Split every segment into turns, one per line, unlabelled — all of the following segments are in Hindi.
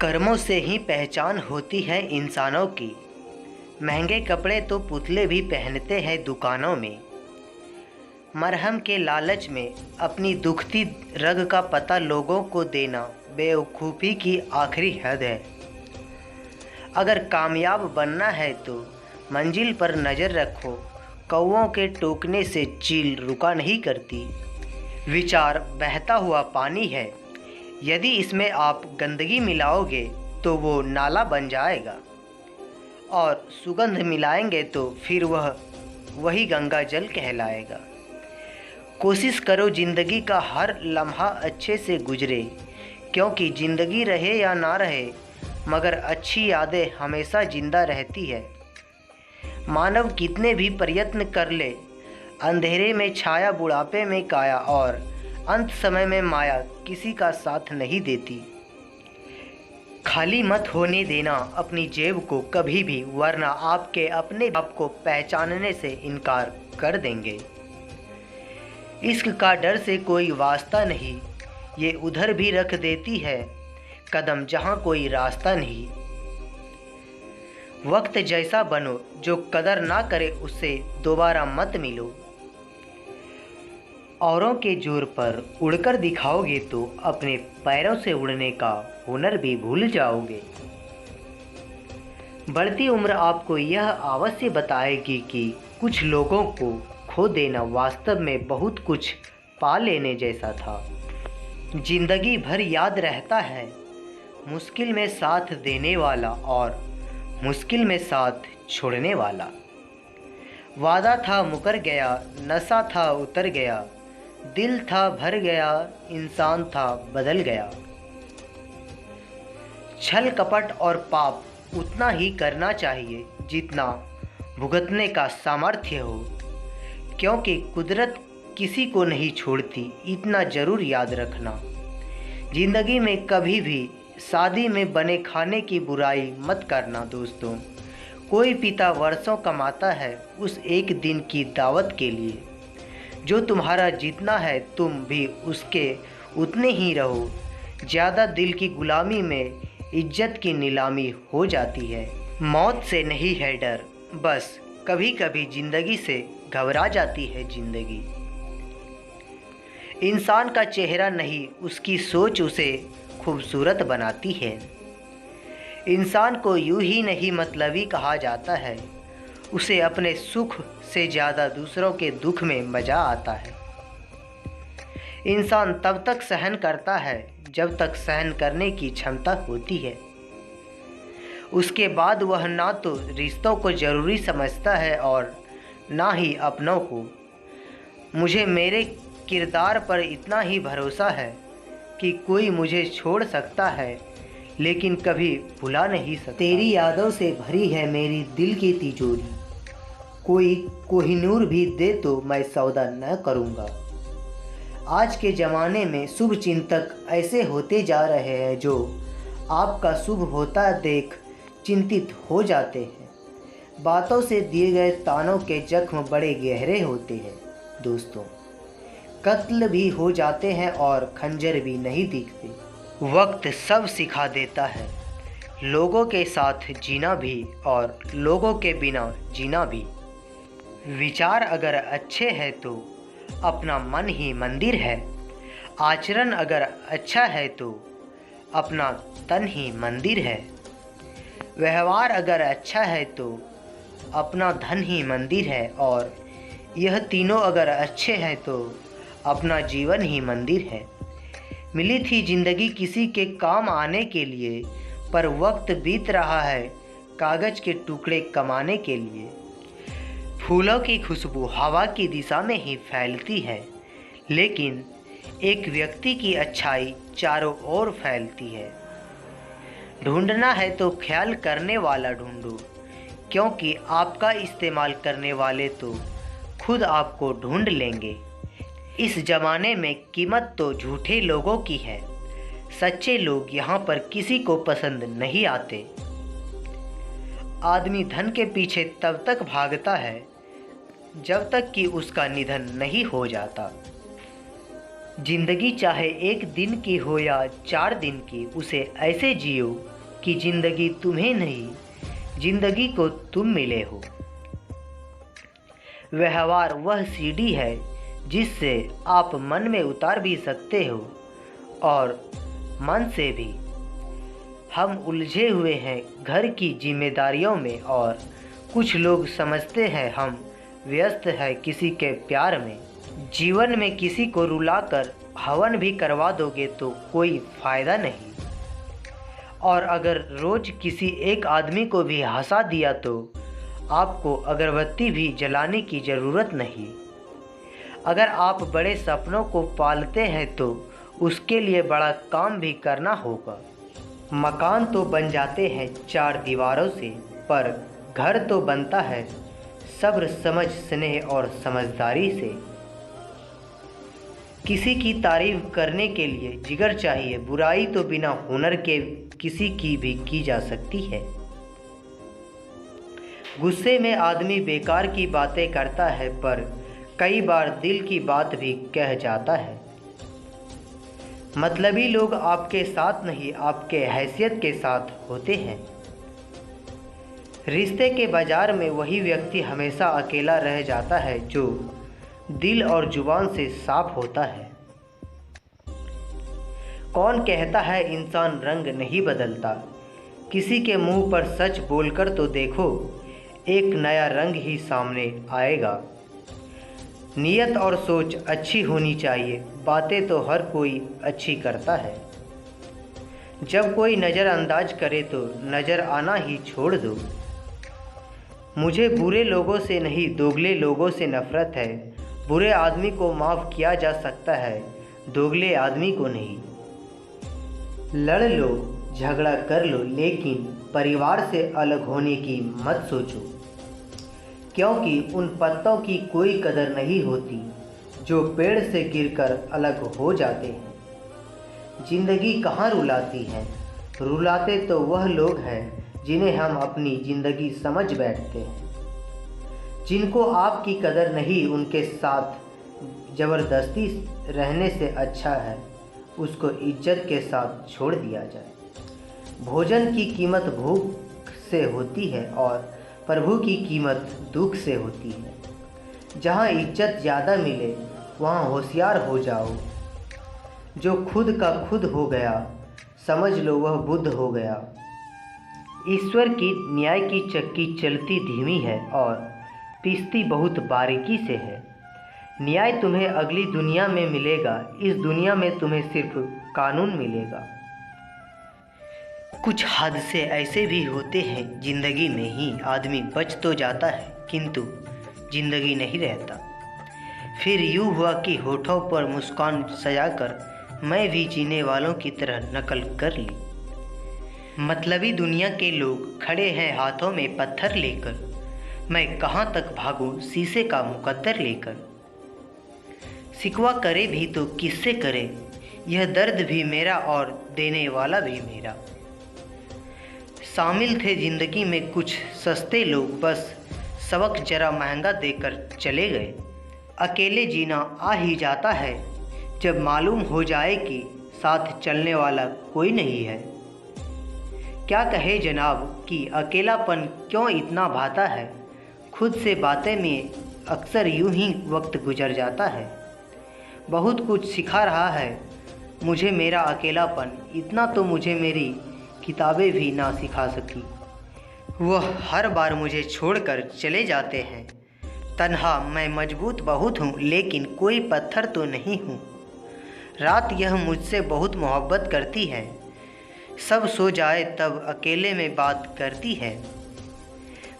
कर्मों से ही पहचान होती है इंसानों की। महंगे कपड़े तो पुतले भी पहनते हैं दुकानों में। मरहम के लालच में अपनी दुखती रग का पता लोगों को देना बेवकूफ़ी की आखिरी हद है। अगर कामयाब बनना है तो मंजिल पर नज़र रखो। कौवों के टोकने से चील रुका नहीं करती। विचार बहता हुआ पानी है। यदि इसमें आप गंदगी मिलाओगे तो वो नाला बन जाएगा, और सुगंध मिलाएंगे तो फिर वह वही गंगा जल कहलाएगा। कोशिश करो ज़िंदगी का हर लम्हा अच्छे से गुजरे, क्योंकि ज़िंदगी रहे या ना रहे मगर अच्छी यादें हमेशा ज़िंदा रहती है। मानव कितने भी प्रयत्न कर ले, अंधेरे में छाया, बुढ़ापे में काया और अंत समय में माया किसी का साथ नहीं देती। खाली मत होने देना अपनी जेब को कभी भी, वरना आपके अपने आप को पहचानने से इनकार कर देंगे। इश्क का डर से कोई वास्ता नहीं, ये उधर भी रख देती है कदम जहाँ कोई रास्ता नहीं। वक्त जैसा बनो, जो कदर ना करे उससे दोबारा मत मिलो। औरों के जोर पर उड़कर दिखाओगे तो अपने पैरों से उड़ने का हुनर भी भूल जाओगे। बढ़ती उम्र आपको यह अवश्य बताएगी कि कुछ लोगों को खो देना वास्तव में बहुत कुछ पा लेने जैसा था। जिंदगी भर याद रहता है मुश्किल में साथ देने वाला और मुश्किल में साथ छोड़ने वाला। वादा था मुकर गया, नशा था उतर गया, दिल था भर गया, इंसान था बदल गया। छल कपट और पाप उतना ही करना चाहिए जितना भुगतने का सामर्थ्य हो, क्योंकि कुदरत किसी को नहीं छोड़ती, इतना ज़रूर याद रखना। ज़िंदगी में कभी भी शादी में बने खाने की बुराई मत करना दोस्तों। कोई पिता वर्षों कमाता है उस एक दिन की दावत के लिए। जो तुम्हारा जितना है तुम भी उसके उतने ही रहो। ज़्यादा दिल की गुलामी में इज्जत की नीलामी हो जाती है। मौत से नहीं है डर, बस कभी कभी ज़िंदगी से घबरा जाती है ज़िंदगी। इंसान का चेहरा नहीं, उसकी सोच उसे खूबसूरत बनाती है। इंसान को यूं ही नहीं मतलबी कहा जाता है, उसे अपने सुख से ज़्यादा दूसरों के दुख में मज़ा आता है। इंसान तब तक सहन करता है जब तक सहन करने की क्षमता होती है। उसके बाद वह ना तो रिश्तों को ज़रूरी समझता है और ना ही अपनों को। मुझे मेरे किरदार पर इतना ही भरोसा है कि कोई मुझे छोड़ सकता है लेकिन कभी भुला नहीं सकता। तेरी यादों से भरी है मेरी दिल की तिजोरी, कोई कोहिनूर भी दे तो मैं सौदा न करूँगा। आज के ज़माने में शुभ चिंतक ऐसे होते जा रहे हैं जो आपका शुभ होता देख चिंतित हो जाते हैं। बातों से दिए गए तानों के जख्म बड़े गहरे होते हैं दोस्तों। कत्ल भी हो जाते हैं और खंजर भी नहीं दिखते। वक्त सब सिखा देता है, लोगों के साथ जीना भी और लोगों के बिना जीना भी। विचार अगर अच्छे हैं तो अपना मन ही मंदिर है। आचरण अगर अच्छा है तो अपना तन ही मंदिर है। व्यवहार अगर अच्छा है तो अपना धन ही मंदिर है। और यह तीनों अगर अच्छे हैं तो अपना जीवन ही मंदिर है। मिली थी ज़िंदगी किसी के काम आने के लिए, पर वक्त बीत रहा है कागज़ के टुकड़े कमाने के लिए। फूलों की खुशबू हवा की दिशा में ही फैलती है, लेकिन एक व्यक्ति की अच्छाई चारों ओर फैलती है। ढूंढना है तो ख्याल करने वाला ढूंढो, क्योंकि आपका इस्तेमाल करने वाले तो खुद आपको ढूंढ लेंगे। इस ज़माने में कीमत तो झूठे लोगों की है, सच्चे लोग यहाँ पर किसी को पसंद नहीं आते। आदमी धन के पीछे तब तक भागता है जब तक कि उसका निधन नहीं हो जाता। जिंदगी चाहे एक दिन की हो या 4 दिन की, उसे ऐसे जियो कि जिंदगी तुम्हें नहीं, जिंदगी को तुम मिले हो। व्यवहार वह सीढ़ी है जिससे आप मन में उतार भी सकते हो और मन से भी। हम उलझे हुए हैं घर की जिम्मेदारियों में और कुछ लोग समझते हैं हम व्यस्त हैं किसी के प्यार में। जीवन में किसी को रुलाकर हवन भी करवा दोगे तो कोई फ़ायदा नहीं, और अगर रोज़ किसी एक आदमी को भी हंसा दिया तो आपको अगरबत्ती भी जलाने की ज़रूरत नहीं। अगर आप बड़े सपनों को पालते हैं तो उसके लिए बड़ा काम भी करना होगा। मकान तो बन जाते हैं 4 दीवारों से, पर घर तो बनता है सब्र, समझ, स्नेह और समझदारी से। किसी की तारीफ करने के लिए जिगर चाहिए, बुराई तो बिना हुनर के किसी की भी की जा सकती है। गुस्से में आदमी बेकार की बातें करता है, पर कई बार दिल की बात भी कह जाता है। मतलबी लोग आपके साथ नहीं, आपके हैसियत के साथ होते हैं। रिश्ते के बाजार में वही व्यक्ति हमेशा अकेला रह जाता है जो दिल और जुबान से साफ होता है। कौन कहता है इंसान रंग नहीं बदलता? किसी के मुंह पर सच बोलकर तो देखो, एक नया रंग ही सामने आएगा। नीयत और सोच अच्छी होनी चाहिए, बातें तो हर कोई अच्छी करता है। जब कोई नज़रअंदाज करे तो नज़र आना ही छोड़ दो। मुझे बुरे लोगों से नहीं, दोगले लोगों से नफ़रत है। बुरे आदमी को माफ़ किया जा सकता है, दोगले आदमी को नहीं। लड़ लो, झगड़ा कर लो, लेकिन परिवार से अलग होने की मत सोचो, क्योंकि उन पत्तों की कोई कदर नहीं होती जो पेड़ से गिरकर अलग हो जाते हैं। ज़िंदगी कहाँ रुलाती है? रुलाते तो वह लोग हैं जिन्हें हम अपनी ज़िंदगी समझ बैठते हैं। जिनको आपकी कदर नहीं, उनके साथ ज़बरदस्ती रहने से अच्छा है उसको इज्जत के साथ छोड़ दिया जाए। भोजन की कीमत भूख से होती है और प्रभु की कीमत दुख से होती है। जहाँ इज्जत ज़्यादा मिले वहाँ होशियार हो जाओ। जो खुद का खुद हो गया, समझ लो वह बुद्ध हो गया। ईश्वर की न्याय की चक्की चलती धीमी है और पिसती बहुत बारीकी से है। न्याय तुम्हें अगली दुनिया में मिलेगा, इस दुनिया में तुम्हें सिर्फ कानून मिलेगा। कुछ हादसे ऐसे भी होते हैं ज़िंदगी में ही, आदमी बच तो जाता है किंतु ज़िंदगी नहीं रहता। फिर यूँ हुआ कि होठों पर मुस्कान सजाकर मैं भी जीने वालों की तरह नकल कर ली। मतलबी दुनिया के लोग खड़े हैं हाथों में पत्थर लेकर, मैं कहाँ तक भागूं शीशे का मुकद्दर लेकर। शिकवा करे भी तो किससे करे, यह दर्द भी मेरा और देने वाला भी मेरा। शामिल थे ज़िंदगी में कुछ सस्ते लोग, बस सबक जरा महंगा देकर चले गए। अकेले जीना आ ही जाता है जब मालूम हो जाए कि साथ चलने वाला कोई नहीं है। क्या कहे जनाब कि अकेलापन क्यों इतना भाता है, खुद से बातें में अक्सर यूं ही वक्त गुजर जाता है। बहुत कुछ सिखा रहा है मुझे मेरा अकेलापन, इतना तो मुझे मेरी किताबें भी ना सिखा सकी। वह हर बार मुझे छोड़कर चले जाते हैं। तन्हा मैं मजबूत बहुत हूँ, लेकिन कोई पत्थर तो नहीं हूँ। रात यह मुझसे बहुत मोहब्बत करती है, सब सो जाए तब अकेले में बात करती है।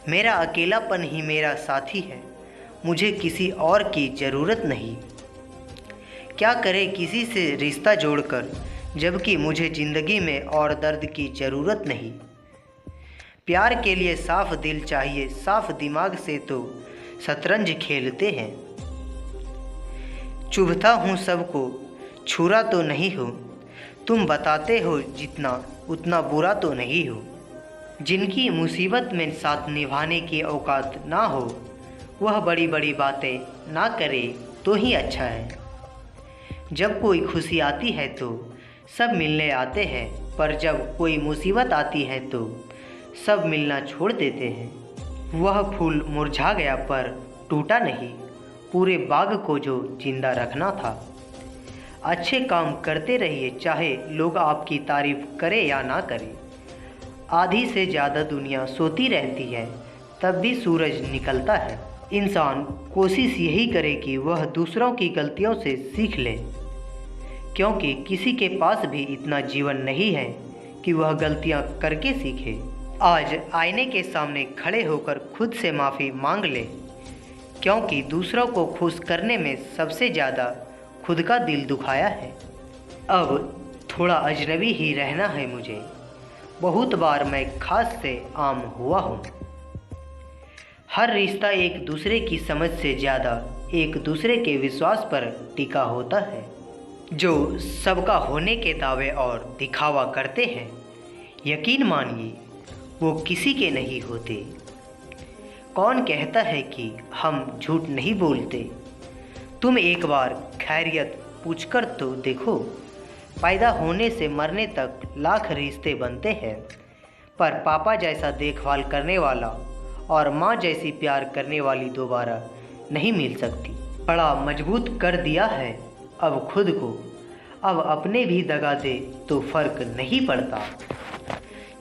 मेरा अकेलापन ही मेरा साथी है, मुझे किसी और की ज़रूरत नहीं। क्या करे किसी से रिश्ता जोड़कर, जबकि मुझे ज़िंदगी में और दर्द की ज़रूरत नहीं। प्यार के लिए साफ दिल चाहिए, साफ दिमाग से तो शतरंज खेलते हैं। चुभता हूँ सबको, छुरा तो नहीं हो, तुम बताते हो जितना उतना बुरा तो नहीं हो। जिनकी मुसीबत में साथ निभाने की औकात ना हो, वह बड़ी बड़ी बातें ना करे तो ही अच्छा है। जब कोई खुशी आती है तो सब मिलने आते हैं, पर जब कोई मुसीबत आती है तो सब मिलना छोड़ देते हैं। वह फूल मुरझा गया पर टूटा नहीं, पूरे बाग को जो जिंदा रखना था। अच्छे काम करते रहिए, चाहे लोग आपकी तारीफ करें या ना करें। आधी से ज़्यादा दुनिया सोती रहती है, तब भी सूरज निकलता है। इंसान कोशिश यही करे कि वह दूसरों की गलतियों से सीख ले, क्योंकि किसी के पास भी इतना जीवन नहीं है कि वह गलतियां करके सीखे। आज आईने के सामने खड़े होकर खुद से माफ़ी मांग ले, क्योंकि दूसरों को खुश करने में सबसे ज़्यादा खुद का दिल दुखाया है। अब थोड़ा अजनबी ही रहना है मुझे, बहुत बार मैं खास से आम हुआ हूँ। हर रिश्ता एक दूसरे की समझ से ज़्यादा एक दूसरे के विश्वास पर टिका होता है। जो सबका होने के दावे और दिखावा करते हैं, यकीन मानिए वो किसी के नहीं होते। कौन कहता है कि हम झूठ नहीं बोलते? तुम एक बार खैरियत पूछकर तो देखो। पैदा होने से मरने तक लाख रिश्ते बनते हैं, पर पापा जैसा देखभाल करने वाला और माँ जैसी प्यार करने वाली दोबारा नहीं मिल सकती। बड़ा मजबूत कर दिया है अब खुद को, अब अपने भी दगा दे तो फर्क नहीं पड़ता।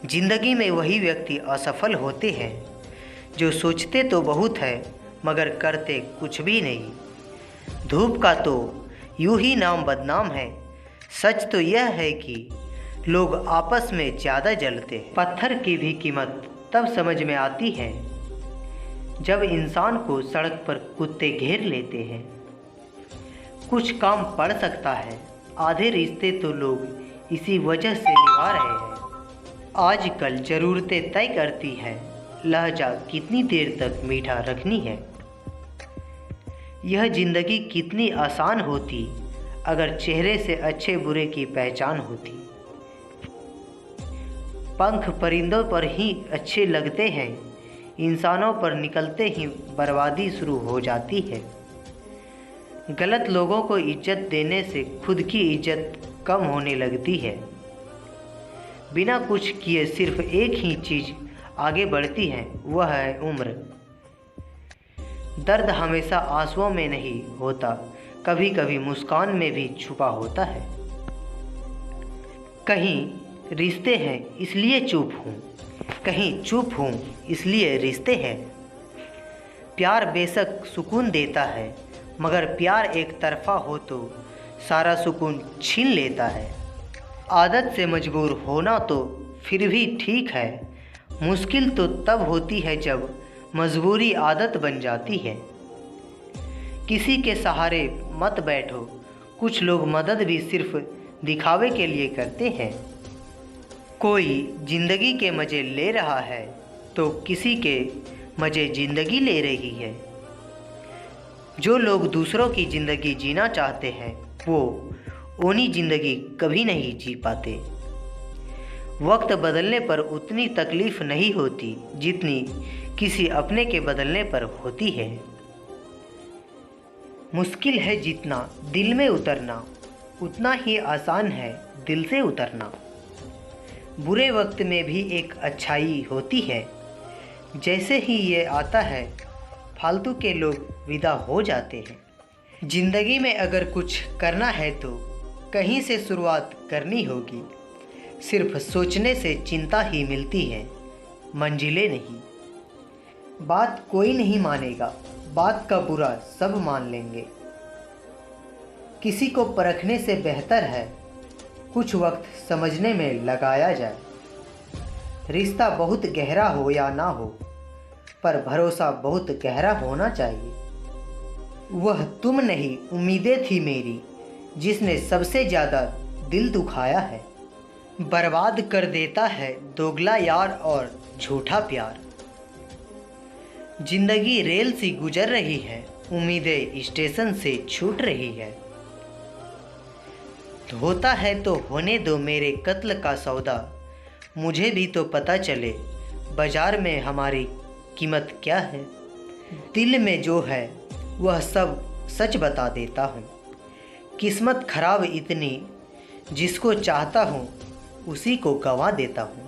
जिंदगी में वही व्यक्ति असफल होते हैं जो सोचते तो बहुत है मगर करते कुछ भी नहीं। धूप का तो यूं ही नाम बदनाम है, सच तो यह है कि लोग आपस में ज़्यादा जलते हैं। पत्थर की भी कीमत तब समझ में आती है जब इंसान को सड़क पर कुत्ते घेर लेते हैं। कुछ काम पड़ सकता है, आधे रिश्ते तो लोग इसी वजह से निभा रहे हैं। आजकल ज़रूरतें तय करती हैं लहजा कितनी देर तक मीठा रखनी है। यह ज़िंदगी कितनी आसान होती अगर चेहरे से अच्छे बुरे की पहचान होती। पंख परिंदों पर ही अच्छे लगते हैं, इंसानों पर निकलते ही बर्बादी शुरू हो जाती है। गलत लोगों को इज्जत देने से खुद की इज्जत कम होने लगती है। बिना कुछ किए सिर्फ एक ही चीज़ आगे बढ़ती है, वह है उम्र। दर्द हमेशा आंसुओं में नहीं होता, कभी कभी मुस्कान में भी छुपा होता है। कहीं रिश्ते हैं इसलिए चुप हूँ, कहीं चुप हूँ इसलिए रिश्ते हैं। प्यार बेशक सुकून देता है, मगर प्यार एक तरफा हो तो सारा सुकून छीन लेता है। आदत से मजबूर होना तो फिर भी ठीक है, मुश्किल तो तब होती है जब मजबूरी आदत बन जाती है। किसी के सहारे मत बैठो, कुछ लोग मदद भी सिर्फ दिखावे के लिए करते हैं। कोई ज़िंदगी के मज़े ले रहा है तो किसी के मज़े ज़िंदगी ले रही है। जो लोग दूसरों की ज़िंदगी जीना चाहते हैं वो ओनी ज़िंदगी कभी नहीं जी पाते। वक्त बदलने पर उतनी तकलीफ़ नहीं होती जितनी किसी अपने के बदलने पर होती है। मुश्किल है जितना दिल में उतरना, उतना ही आसान है दिल से उतरना। बुरे वक्त में भी एक अच्छाई होती है, जैसे ही ये आता है फालतू के लोग विदा हो जाते हैं। ज़िंदगी में अगर कुछ करना है तो कहीं से शुरुआत करनी होगी। सिर्फ सोचने से चिंता ही मिलती है, मंजिलें नहीं। बात कोई नहीं मानेगा, बात का बुरा सब मान लेंगे। किसी को परखने से बेहतर है कुछ वक्त समझने में लगाया जाए। रिश्ता बहुत गहरा हो या ना हो, पर भरोसा बहुत गहरा होना चाहिए। वह तुम नहीं उम्मीदें थी मेरी, जिसने सबसे ज़्यादा दिल दुखाया है। बर्बाद कर देता है दोगला यार और झूठा प्यार। जिंदगी रेल सी गुजर रही है, उम्मीदें स्टेशन से छूट रही है। होता है तो होने दो मेरे कत्ल का सौदा, मुझे भी तो पता चले बाजार में हमारी कीमत क्या है। दिल में जो है वह सब सच बता देता हूँ, किस्मत खराब इतनी, जिसको चाहता हूँ उसी को गंवा देता हूँ।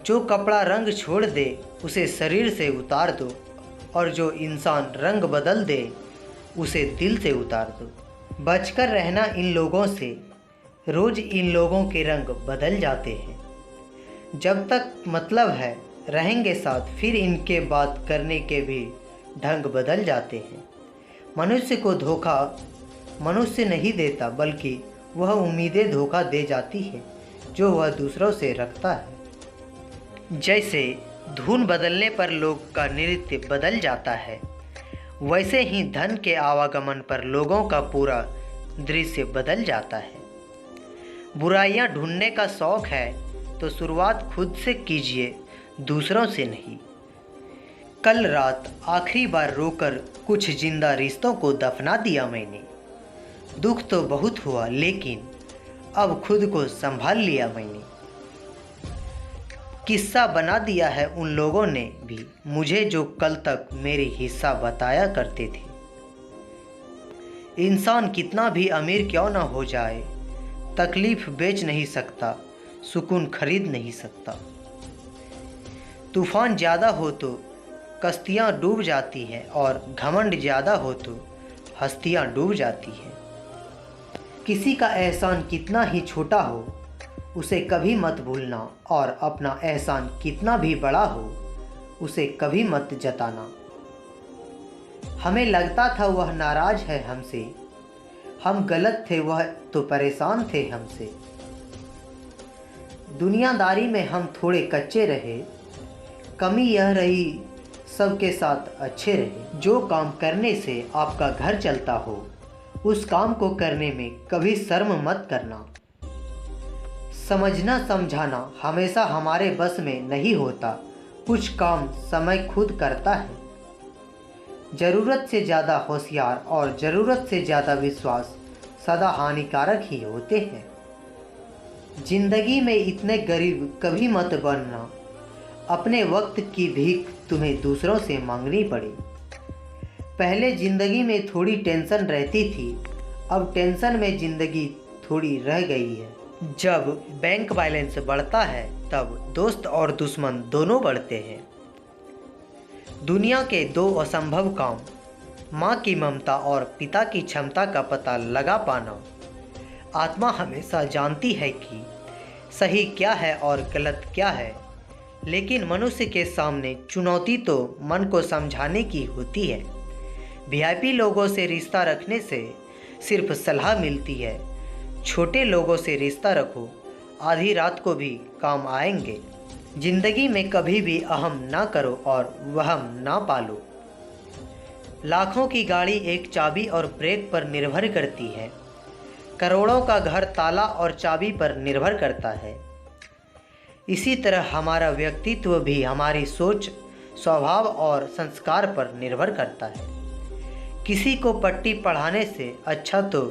जो कपड़ा रंग छोड़ दे उसे शरीर से उतार दो, और जो इंसान रंग बदल दे उसे दिल से उतार दो। बचकर रहना इन लोगों से, रोज़ इन लोगों के रंग बदल जाते हैं। जब तक मतलब है रहेंगे साथ, फिर इनके बात करने के भी ढंग बदल जाते हैं। मनुष्य को धोखा मनुष्य नहीं देता, बल्कि वह उम्मीदें धोखा दे जाती है जो वह दूसरों से रखता है। जैसे धुन बदलने पर लोग का नृत्य बदल जाता है, वैसे ही धन के आवागमन पर लोगों का पूरा दृश्य बदल जाता है। बुराइयां ढूंढने का शौक है तो शुरुआत खुद से कीजिए, दूसरों से नहीं। कल रात आखिरी बार रोकर कुछ जिंदा रिश्तों को दफना दिया मैंने। दुख तो बहुत हुआ, लेकिन अब खुद को संभाल लिया मैंने। किस्सा बना दिया है उन लोगों ने भी मुझे जो कल तक मेरे हिस्सा बताया करते थे। इंसान कितना भी अमीर क्यों ना हो जाए, तकलीफ बेच नहीं सकता, सुकून खरीद नहीं सकता। तूफान ज़्यादा हो तो कश्तियाँ डूब जाती हैं, और घमंड ज़्यादा हो तो हस्तियाँ डूब जाती हैं। किसी का एहसान कितना ही छोटा हो, उसे कभी मत भूलना, और अपना एहसान कितना भी बड़ा हो, उसे कभी मत जताना। हमें लगता था वह नाराज है हमसे, हम गलत थे, वह तो परेशान थे हमसे। दुनियादारी में हम थोड़े कच्चे रहे, कमी यह रही सबके साथ अच्छे रहे। जो काम करने से आपका घर चलता हो, उस काम को करने में कभी शर्म मत करना। समझना समझाना हमेशा हमारे बस में नहीं होता, कुछ काम समय खुद करता है। ज़रूरत से ज़्यादा होशियार और ज़रूरत से ज़्यादा विश्वास सदा हानिकारक ही होते हैं। जिंदगी में इतने गरीब कभी मत बनना, अपने वक्त की भीख तुम्हें दूसरों से मांगनी पड़े। पहले ज़िंदगी में थोड़ी टेंशन रहती थी, अब टेंशन में ज़िंदगी थोड़ी रह गई है। जब बैंक बैलेंस बढ़ता है तब दोस्त और दुश्मन दोनों बढ़ते हैं। दुनिया के दो असंभव काम, माँ की ममता और पिता की क्षमता का पता लगा पाना। आत्मा हमेशा जानती है कि सही क्या है और गलत क्या है, लेकिन मनुष्य के सामने चुनौती तो मन को समझाने की होती है। वीआईपी लोगों से रिश्ता रखने से सिर्फ सलाह मिलती है। छोटे लोगों से रिश्ता रखो, आधी रात को भी काम आएंगे। जिंदगी में कभी भी अहम ना करो और वहम ना पालो। लाखों की गाड़ी एक चाबी और ब्रेक पर निर्भर करती है। करोड़ों का घर ताला और चाबी पर निर्भर करता है। इसी तरह हमारा व्यक्तित्व भी हमारी सोच, स्वभाव और संस्कार पर निर्भर करता है। किसी को पट्टी पढ़ाने से अच्छा तो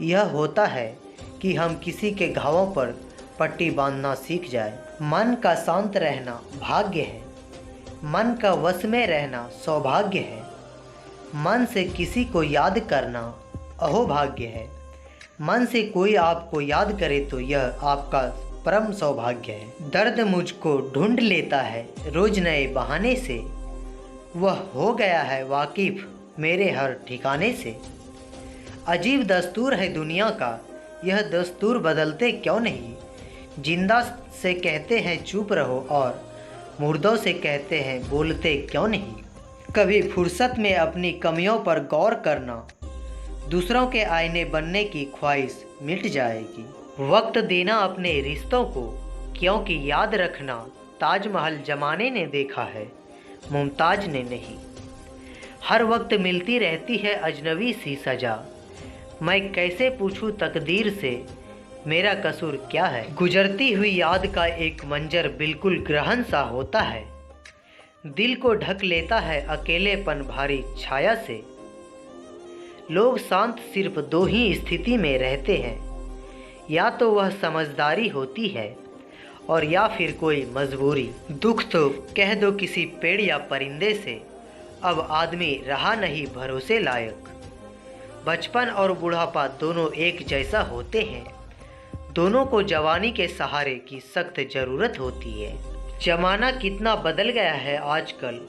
यह होता है कि हम किसी के घावों पर पट्टी बांधना सीख जाए। मन का शांत रहना भाग्य है, मन का वश में रहना सौभाग्य है, मन से किसी को याद करना अहोभाग्य है। मन से कोई आपको याद करे तो यह आपका परम सौभाग्य है। दर्द मुझको ढूंढ लेता है रोज नए बहाने से, वह हो गया है वाकिफ मेरे हर ठिकाने से। अजीब दस्तूर है दुनिया का, यह दस्तूर बदलते क्यों नहीं। जिंदा से कहते हैं चुप रहो और मुर्दों से कहते हैं बोलते क्यों नहीं। कभी फुर्सत में अपनी कमियों पर गौर करना, दूसरों के आईने बनने की ख्वाहिश मिट जाएगी। वक्त देना अपने रिश्तों को, क्योंकि याद रखना ताजमहल जमाने ने देखा है, मुमताज ने नहीं। हर वक्त मिलती रहती है अजनबी सी सजा, मैं कैसे पूछूं तकदीर से मेरा कसूर क्या है। गुजरती हुई याद का एक मंजर बिल्कुल ग्रहण सा होता है, दिल को ढक लेता है अकेलेपन भारी छाया से। लोग शांत सिर्फ दो ही स्थिति में रहते हैं, या तो वह समझदारी होती है और या फिर कोई मजबूरी। दुख तो कह दो किसी पेड़ या परिंदे से, अब आदमी रहा नहीं भरोसे लायक। बचपन और बुढ़ापा दोनों एक जैसा होते हैं। दोनों को जवानी के सहारे की सख्त ज़रूरत होती है। ज़माना कितना बदल गया है आजकल,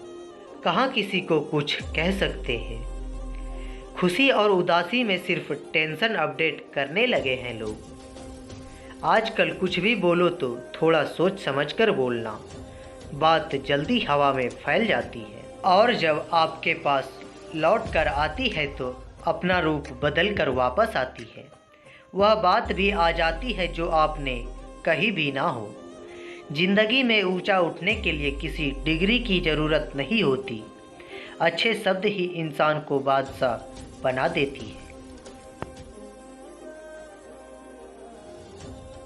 कहाँ किसी को कुछ कह सकते हैं। खुशी और उदासी में सिर्फ टेंशन अपडेट करने लगे हैं लोग। आजकल कुछ भी बोलो तो थोड़ा सोच समझकर बोलना, बात जल्दी हवा में फैल जाती है और जब आपके पास लौट कर आती है तो अपना रूप बदल कर वापस आती है। वह बात भी आ जाती है जो आपने कही भी ना हो। जिंदगी में ऊंचा उठने के लिए किसी डिग्री की ज़रूरत नहीं होती। अच्छे शब्द ही इंसान को बादशाह बना देती है।